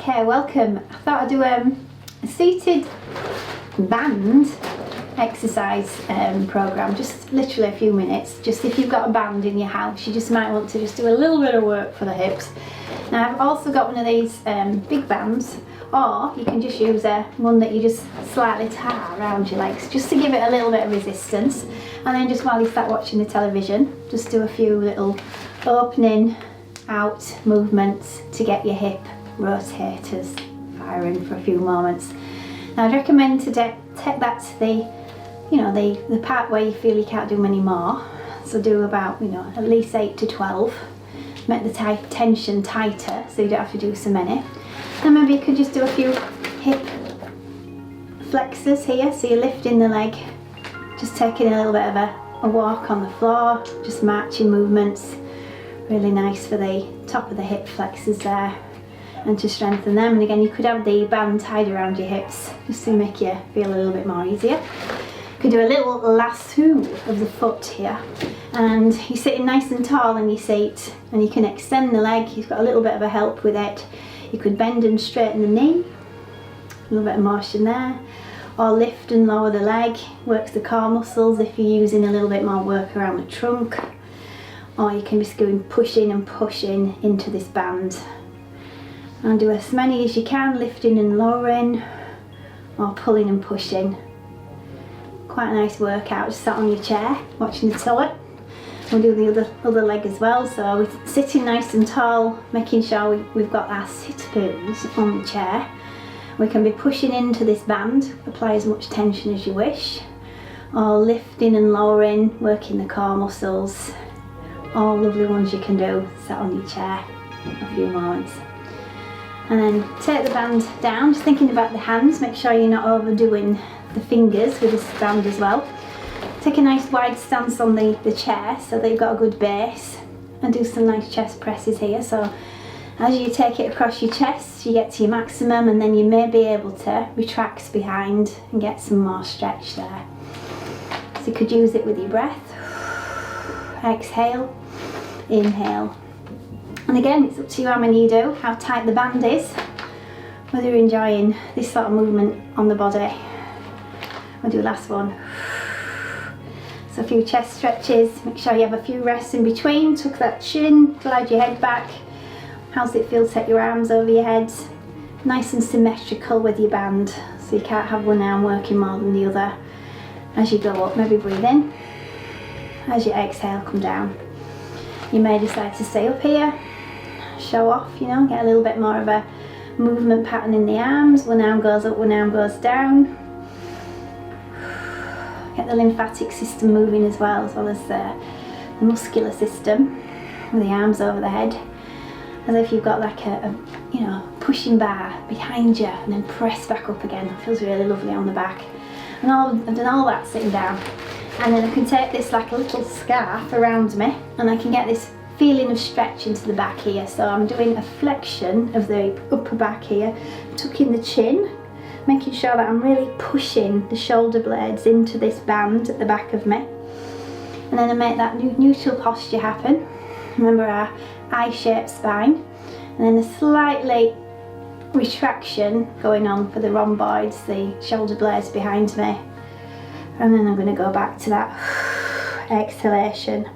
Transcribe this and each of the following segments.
Okay, welcome. I thought I'd do a seated band exercise program, just literally a few minutes. Just if you've got a band in your house, you just might want to just do a little bit of work for the hips. Now I've also got one of these big bands, or you can just use one that you just slightly tie around your legs, just to give it a little bit of resistance. And then just while you start watching the television, just do a few little opening out movements to get your hip rotators firing for a few moments. Now I'd recommend to take that to the part where you feel you can't do many more. So do about at least 8 to 12. Make the tension tighter so you don't have to do so many. And maybe you could just do a few hip flexors here, so you're lifting the leg, just taking a little bit of a walk on the floor, just marching movements. Really nice for the top of the hip flexors there, and to strengthen them. And again, you could have the band tied around your hips just to make you feel a little bit more easier. You could do a little lasso of the foot here, and you're sitting nice and tall in your seat, and you can extend the leg. You've got a little bit of a help with it. You could bend and straighten the knee, a little bit of motion there, or lift and lower the leg, works the core muscles if you're using a little bit more work around the trunk. Or you can just go pushing and pushing into this band, and do as many as you can, lifting and lowering, or pulling and pushing. Quite a nice workout, just sat on your chair watching the telly. We'll do the other leg as well, so we're sitting nice and tall, making sure we've got our sit bones on the chair. We can be pushing into this band, apply as much tension as you wish, or lifting and lowering, working the core muscles. All lovely ones you can do, sat on your chair a few moments. And then take the band down, just thinking about the hands, make sure you're not overdoing the fingers with this band as well. Take a nice wide stance on the chair so that you've got a good base, and do some nice chest presses here. So as you take it across your chest, you get to your maximum, and then you may be able to retract behind and get some more stretch there. So you could use it with your breath. Exhale, inhale. And again, it's up to you how many you do, how tight the band is, whether you're enjoying this sort of movement on the body. We'll do the last one. So a few chest stretches, make sure you have a few rests in between, tuck that chin, glide your head back. How's it feel? Take your arms over your head, nice and symmetrical with your band, so you can't have one arm working more than the other. As you go up, maybe breathe in. As you exhale, come down. You may decide to stay up here, show off, get a little bit more of a movement pattern in the arms. One arm goes up, one arm goes down. Get the lymphatic system moving as well as the muscular system, with the arms over the head, as if you've got like a pushing bar behind you, and then press back up again. It feels really lovely on the back. And I've done all that sitting down. And then I can take this like a little scarf around me, and I can get this feeling of stretch into the back here. So I'm doing a flexion of the upper back here, tucking the chin, making sure that I'm really pushing the shoulder blades into this band at the back of me. And then I make that neutral posture happen. Remember our I-shaped spine. And then a slightly retraction going on for the rhomboids, the shoulder blades behind me. And then I'm going to go back to that exhalation,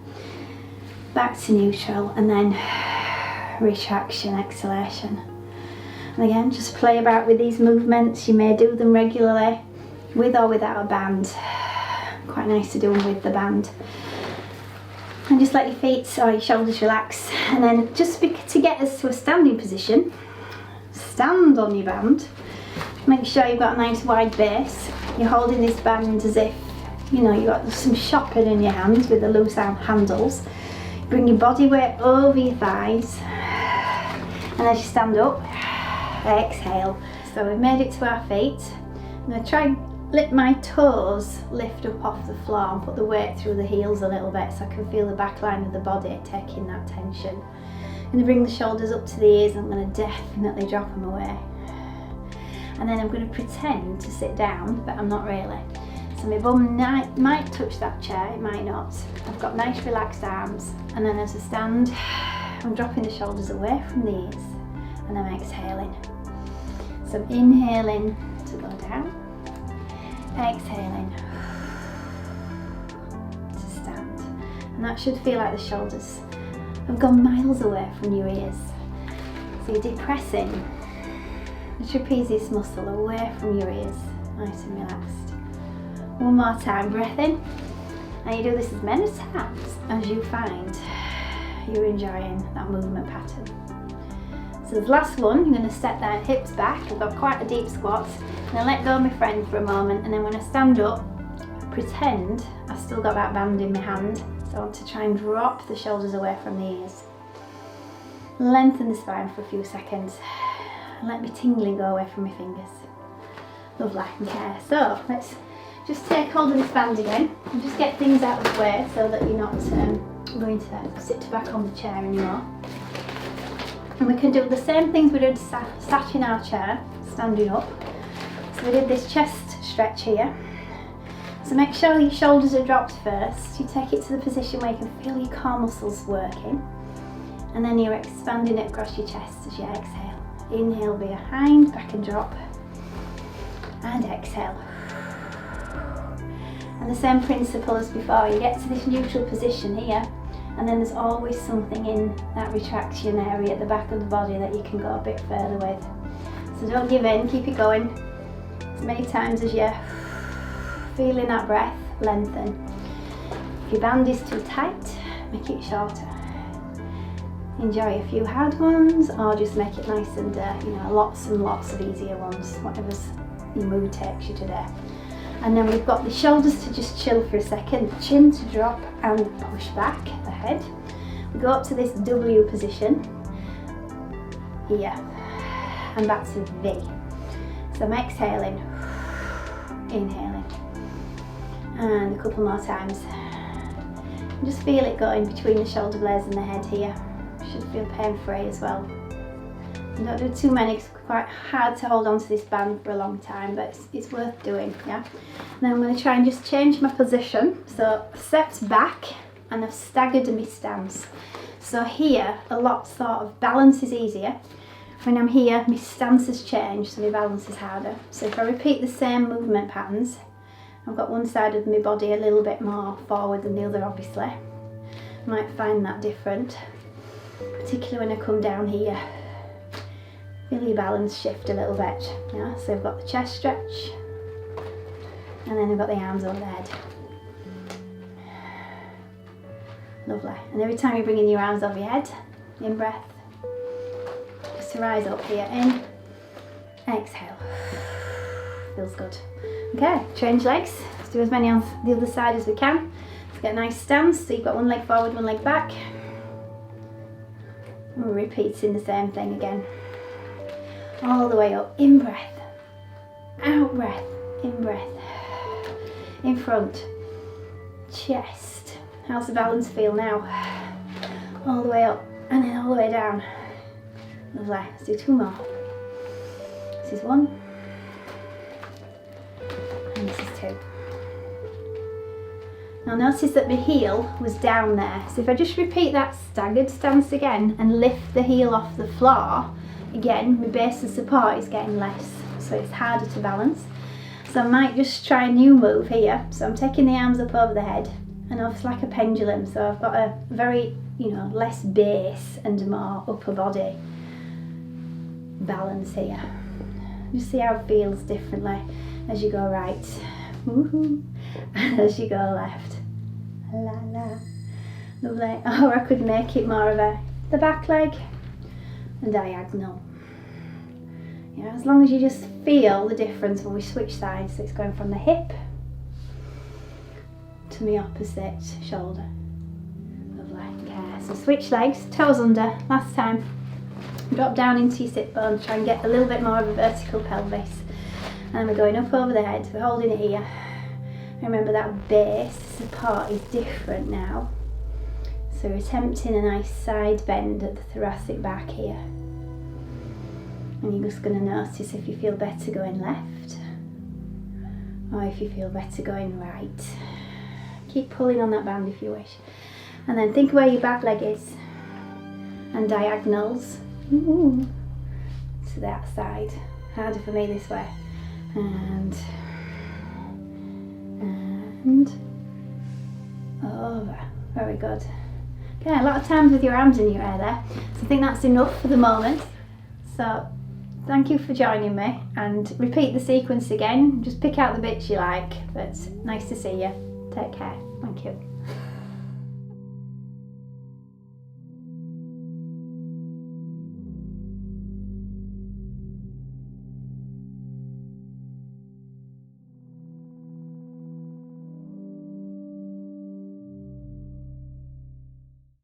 back to neutral, and then retraction, exhalation. And again, just play about with these movements. You may do them regularly, with or without a band. Quite nice to do them with the band. And just let your feet or your shoulders relax. And then just to get us to a standing position, stand on your band. Make sure you've got a nice wide base. You're holding this band as if you've got some shopping in your hands with the loose handles. Bring your body weight over your thighs, and as you stand up, exhale. So we've made it to our feet. I'm going to try and let my toes lift up off the floor and put the weight through the heels a little bit, so I can feel the back line of the body taking that tension. I'm going to bring the shoulders up to the ears, and I'm going to definitely drop them away. And then I'm going to pretend to sit down, but I'm not really. So my bum might touch that chair, it might not. I've got nice relaxed arms, and then as I stand, I'm dropping the shoulders away from the ears, and I'm exhaling. So I'm inhaling to go down, exhaling to stand. And that should feel like the shoulders have gone miles away from your ears. So you're depressing the trapezius muscle away from your ears, nice and relaxed. One more time, breath in. And you do this as many times as you find you're enjoying that movement pattern. So the last one, I'm going to step down, hips back. I've got quite a deep squat. I'm going to let go of my friend for a moment, and then when I stand up, pretend I've still got that band in my hand. So I want to try and drop the shoulders away from the ears. Lengthen the spine for a few seconds. And let me tingling go away from my fingers. Lovely. Okay, so let's just take hold of this band again and just get things out of the way so that you're not going to sit back on the chair anymore. And we can do the same things we did sat in our chair, standing up. So we did this chest stretch here. So make sure your shoulders are dropped first. You take it to the position where you can feel your core muscles working. And then you're expanding it across your chest as you exhale. Inhale behind, back and drop. And exhale. And the same principle as before, you get to this neutral position here, and then there's always something in that retraction area at the back of the body that you can go a bit further with. So don't give in, keep it going as many times as you're feeling that breath lengthen. If your band is too tight, make it shorter. Enjoy a few hard ones, or just make it nice and lots and lots of easier ones, whatever's your mood takes you today. And then we've got the shoulders to just chill for a second, the chin to drop and push back the head. We go up to this W position here and back to V. So I'm exhaling, inhaling, and a couple more times. Just feel it going between the shoulder blades and the head here. Should feel pain free as well. And don't do too many, it's quite hard to hold on to this band for a long time, but it's worth doing, yeah? And then I'm going to try and just change my position. So I've stepped back and I've staggered in my stance. So here, a lot sort of balance is easier. When I'm here, my stance has changed, so my balance is harder. So if I repeat the same movement patterns, I've got one side of my body a little bit more forward than the other, obviously. I might find that different, particularly when I come down here. Feel your balance shift a little bit. Yeah? So I've got the chest stretch, and then I've got the arms over the head. Lovely. And every time you're bringing your arms over your head, in breath, just to rise up here, in, exhale. Feels good. Okay, change legs. Let's do as many on the other side as we can. Let's get a nice stance. So you've got one leg forward, one leg back. And we're repeating the same thing again. All the way up, in breath, out breath, in breath, in front, chest. How's the balance feel now? All the way up and then all the way down. Lovely. Let's do two more. This is one, and this is two. Now notice that the heel was down there. So if I just repeat that staggered stance again and lift the heel off the floor, again, my base of support is getting less, so it's harder to balance. So I might just try a new move here. So I'm taking the arms up over the head, and it's like a pendulum. So I've got a very, less base and more upper body balance here. Just see how it feels differently as you go right, and as you go left. La la. Lovely. Or I could make it more of the back leg and diagonal. As long as you just feel the difference when we switch sides. So it's going from the hip to the opposite shoulder. Lovely. Okay, so switch legs, toes under. Last time, drop down into your sit bones, try and get a little bit more of a vertical pelvis. And we're going up over the head, we're holding it here. Remember that base support is different now. So we're attempting a nice side bend at the thoracic back here. And you're just going to notice if you feel better going left or if you feel better going right. Keep pulling on that band if you wish. And then think where your back leg is and diagonals. Ooh. to that side. Harder for me this way. And over. Very good. Okay, a lot of times with your arms in your hair there. So I think that's enough for the moment. So thank you for joining me, and repeat the sequence again. Just pick out the bits you like, but nice to see you. Take care. Thank you.